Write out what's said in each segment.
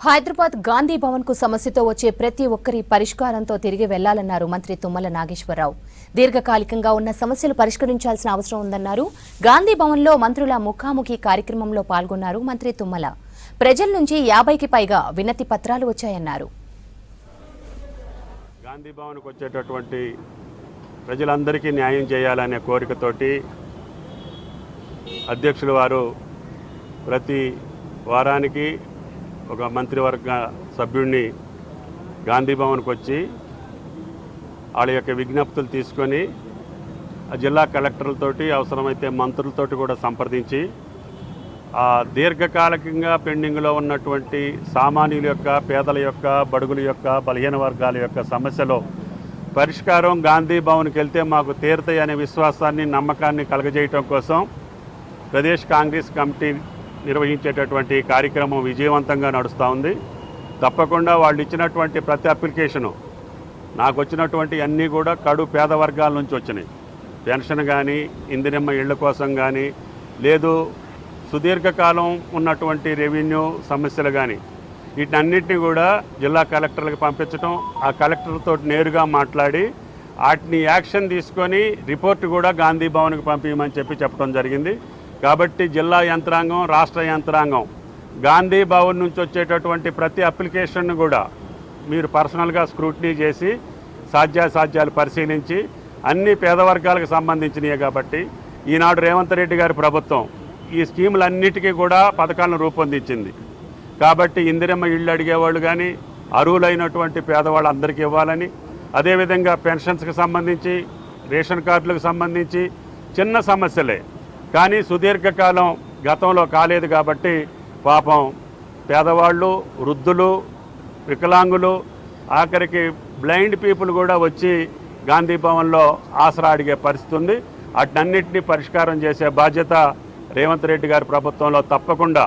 హైదరాబాద్ గాంధీ భవన్ కు సమస్యతో వచ్చే ప్రతి ఒక్కరి పరిష్కారంతో తిరిగి వెళ్లాలన్నారు మంత్రి తుమ్మల నాగేశ్వరరావు. దీర్ఘకాలికంగా ఉన్న సమస్యలు పరిష్కరించాల్సిన అవసరం ఉందన్నారు. గాంధీ భవన్ లో మంత్రుల ముఖాముఖి కార్యక్రమంలో పాల్గొన్నారు మంత్రి తుమ్మల. ప్రజల నుంచి 50కి పైగా వినతి పత్రాలు వచ్చాయన్నారు. గాంధీ భవన్ కు వచ్చేటటువంటి ప్రజలందరికీ న్యాయం చేయాలనే కోరికతోటి అధ్యక్షుల వారు ప్రతి వారానికి ఒక మంత్రివర్గ సభ్యుడిని గాంధీ భవన్కి వచ్చి వాళ్ళ యొక్క విజ్ఞప్తులు తీసుకొని జిల్లా కలెక్టర్లతోటి అవసరమైతే మంత్రులతోటి కూడా సంప్రదించి ఆ దీర్ఘకాలికంగా పెండింగ్లో ఉన్నటువంటి సామాన్యుల యొక్క, పేదల యొక్క, బడుగుల యొక్క, బలహీన వర్గాల యొక్క సమస్యలో పరిష్కారం గాంధీ భవన్కి వెళ్తే మాకు తీరుతాయి అనే విశ్వాసాన్ని, నమ్మకాన్ని కలగజేయటం కోసం ప్రదేశ్ కాంగ్రెస్ కమిటీ నిర్వహించేటటువంటి కార్యక్రమం విజయవంతంగా నడుస్తూ ఉంది. తప్పకుండా వాళ్ళు ఇచ్చినటువంటి ప్రతి అప్లికేషను, నాకు వచ్చినటువంటి అన్నీ కూడా కడు పేద వర్గాల నుంచి వచ్చినాయి. పెన్షన్ కానీ, ఇందిరమ్మ ఇళ్ల కోసం కానీ, లేదు సుదీర్ఘకాలం ఉన్నటువంటి రెవెన్యూ సమస్యలు కానీ, వీటన్నిటిని కూడా జిల్లా కలెక్టర్లకు పంపించడం, ఆ కలెక్టర్తో నేరుగా మాట్లాడి వాటిని యాక్షన్ తీసుకొని రిపోర్ట్ కూడా గాంధీ భవన్కి పంపించమని చెప్పడం జరిగింది. కాబట్టి జిల్లా యంత్రాంగం, రాష్ట్ర యంత్రాంగం గాంధీ భవన్ నుంచి వచ్చేటటువంటి ప్రతి అప్లికేషన్ను కూడా మీరు పర్సనల్గా స్క్రూటినీ చేసి సాధ్యాసాధ్యాలు పరిశీలించి అన్ని పేదవర్గాలకు సంబంధించినవి కాబట్టి ఈనాడు రేవంత్ రెడ్డి గారి ప్రభుత్వం ఈ స్కీములన్నిటికీ కూడా పథకాలను రూపొందించింది. కాబట్టి ఇందిరమ్మ ఇళ్ళు అడిగేవాళ్ళు కానీ, అర్హులైనటువంటి పేదవాళ్ళందరికీ ఇవ్వాలని, అదేవిధంగా పెన్షన్స్కి సంబంధించి, రేషన్ కార్డులకు సంబంధించి చిన్న సమస్యలే కానీ సుదీర్ఘకాలం గతంలో కాలేదు కాబట్టి పాపం పేదవాళ్ళు, వృద్ధులు, వికలాంగులు, ఆఖరికి బ్లైండ్ పీపుల్ కూడా వచ్చి గాంధీ భవన్లో ఆసరా అడిగే పరిస్థితి ఉంది. వాటన్నిటినీ పరిష్కారం చేసే బాధ్యత రేవంత్ రెడ్డి గారి ప్రభుత్వంలో తప్పకుండా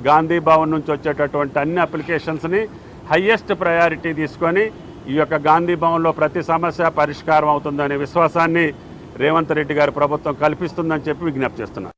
గాంధీ భవన్ నుంచి వచ్చేటటువంటి అన్ని అప్లికేషన్స్ని హయ్యెస్ట్ ప్రయారిటీ తీసుకొని ఈ యొక్క గాంధీ భవన్లో ప్రతి సమస్య పరిష్కారం అవుతుందనే విశ్వాసాన్ని రేవంత్ రెడ్డి గారి ప్రభుత్వం కల్పిస్తుందని చెప్పి విజ్ఞప్తి చేస్తున్నారు.